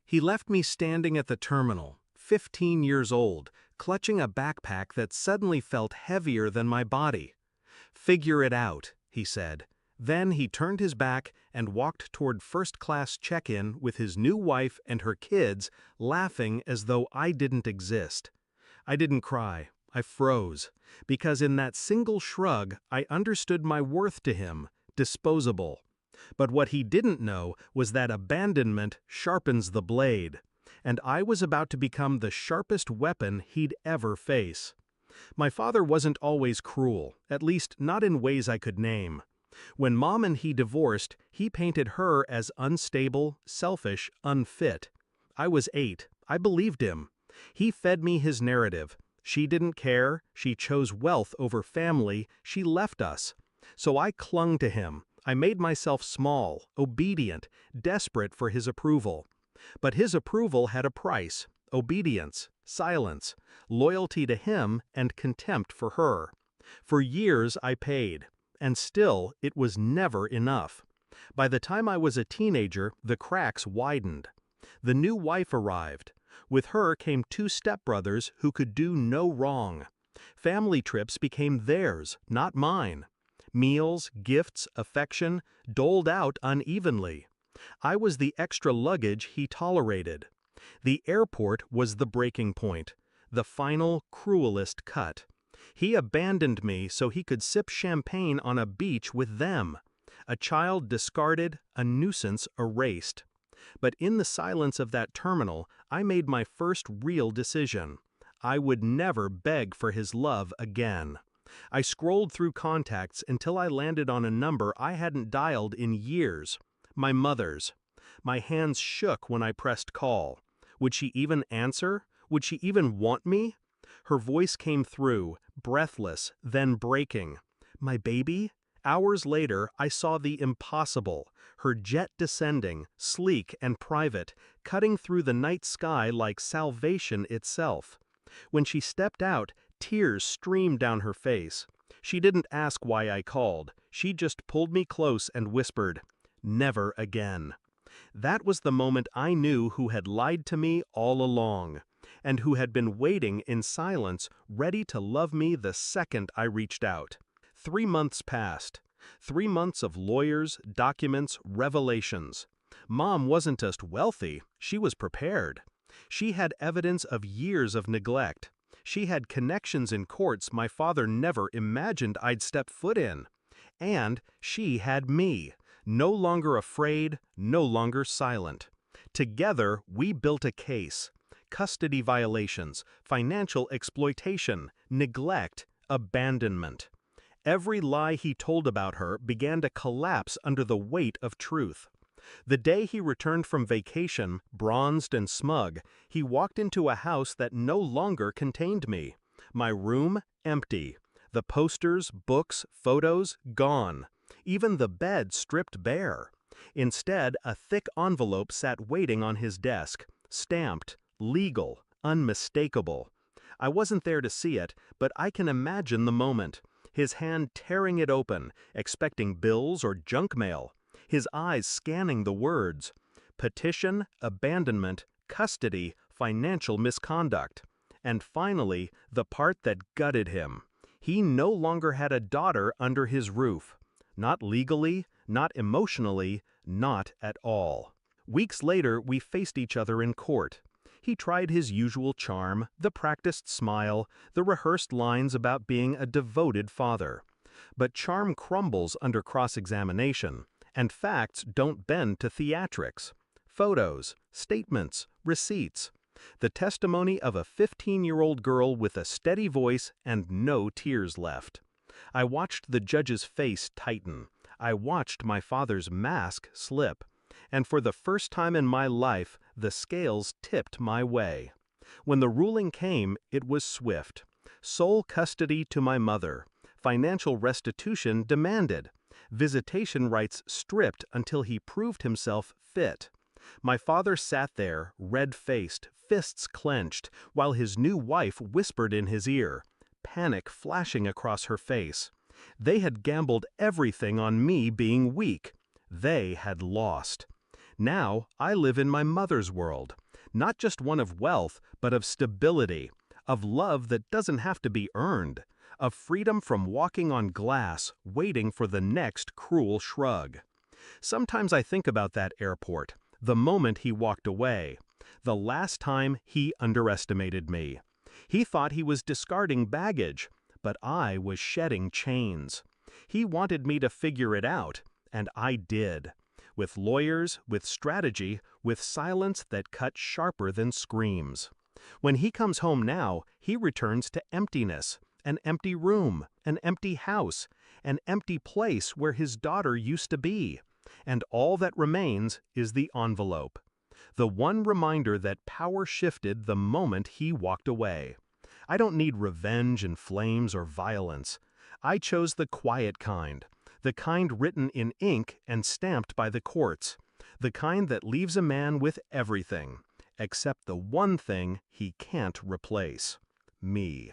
He left me standing at the terminal, 15 years old, clutching a backpack that suddenly felt heavier than my body. "Figure it out," he said. Then he turned his back and walked toward first-class check-in with his new wife and her kids, laughing as though I didn't exist. I didn't cry. I froze, because in that single shrug I understood my worth to him, disposable. But what he didn't know was that abandonment sharpens the blade, and I was about to become the sharpest weapon he'd ever face. My father wasn't always cruel, at least not in ways I could name. When Mom and he divorced, he painted her as unstable, selfish, unfit. I was 8. I believed him. He fed me his narrative. She didn't care, she chose wealth over family, she left us. So I clung to him. I made myself small, obedient, desperate for his approval. But his approval had a price: obedience, silence, loyalty to him, and contempt for her. For years I paid, and still it was never enough. By the time I was a teenager, the cracks widened. The new wife arrived. With her came 2 stepbrothers who could do no wrong. Family trips became theirs, not mine. Meals, gifts, affection, doled out unevenly. I was the extra luggage he tolerated. The airport was the breaking point, the final, cruelest cut. He abandoned me so he could sip champagne on a beach with them. A child discarded, a nuisance erased. But in the silence of that terminal, I made my first real decision. I would never beg for his love again. I scrolled through contacts until I landed on a number I hadn't dialed in years. My mother's. My hands shook when I pressed call. Would she even answer? Would she even want me? Her voice came through, breathless, then breaking. My baby? Hours later, I saw the impossible, her jet descending, sleek and private, cutting through the night sky like salvation itself. When she stepped out, tears streamed down her face. She didn't ask why I called. She just pulled me close and whispered, "Never again." That was the moment I knew who had lied to me all along, and who had been waiting in silence, ready to love me the second I reached out. 3 months passed. 3 months of lawyers, documents, revelations. Mom wasn't just wealthy, she was prepared. She had evidence of years of neglect. She had connections in courts my father never imagined I'd step foot in. And she had me, no longer afraid, no longer silent. Together, we built a case. Custody violations, financial exploitation, neglect, abandonment. Every lie he told about her began to collapse under the weight of truth. The day he returned from vacation, bronzed and smug, he walked into a house that no longer contained me. My room, empty. The posters, books, photos, gone. Even the bed stripped bare. Instead, a thick envelope sat waiting on his desk, stamped, legal, unmistakable. I wasn't there to see it, but I can imagine the moment. His hand tearing it open, expecting bills or junk mail. His eyes scanning the words. Petition, abandonment, custody, financial misconduct. And finally, the part that gutted him. He no longer had a daughter under his roof. Not legally, not emotionally, not at all. Weeks later, we faced each other in court. He tried his usual charm, the practiced smile, the rehearsed lines about being a devoted father. But charm crumbles under cross-examination, and facts don't bend to theatrics. Photos, statements, receipts. The testimony of a 15-year-old girl with a steady voice and no tears left. I watched the judge's face tighten. I watched my father's mask slip. And for the first time in my life, the scales tipped my way. When the ruling came, it was swift. Sole custody to my mother. Financial restitution demanded. Visitation rights stripped until he proved himself fit. My father sat there, red-faced, fists clenched, while his new wife whispered in his ear, panic flashing across her face. They had gambled everything on me being weak. They had lost. Now I live in my mother's world, not just one of wealth, but of stability, of love that doesn't have to be earned, of freedom from walking on glass, waiting for the next cruel shrug. Sometimes I think about that airport, the moment he walked away, the last time he underestimated me. He thought he was discarding baggage, but I was shedding chains. He wanted me to figure it out, and I did. With lawyers, with strategy, with silence that cut sharper than screams. When he comes home now, he returns to emptiness, an empty room, an empty house, an empty place where his daughter used to be. And all that remains is the envelope. The one reminder that power shifted the moment he walked away. I don't need revenge and flames or violence. I chose the quiet kind, the kind written in ink and stamped by the courts, the kind that leaves a man with everything, except the one thing he can't replace: me.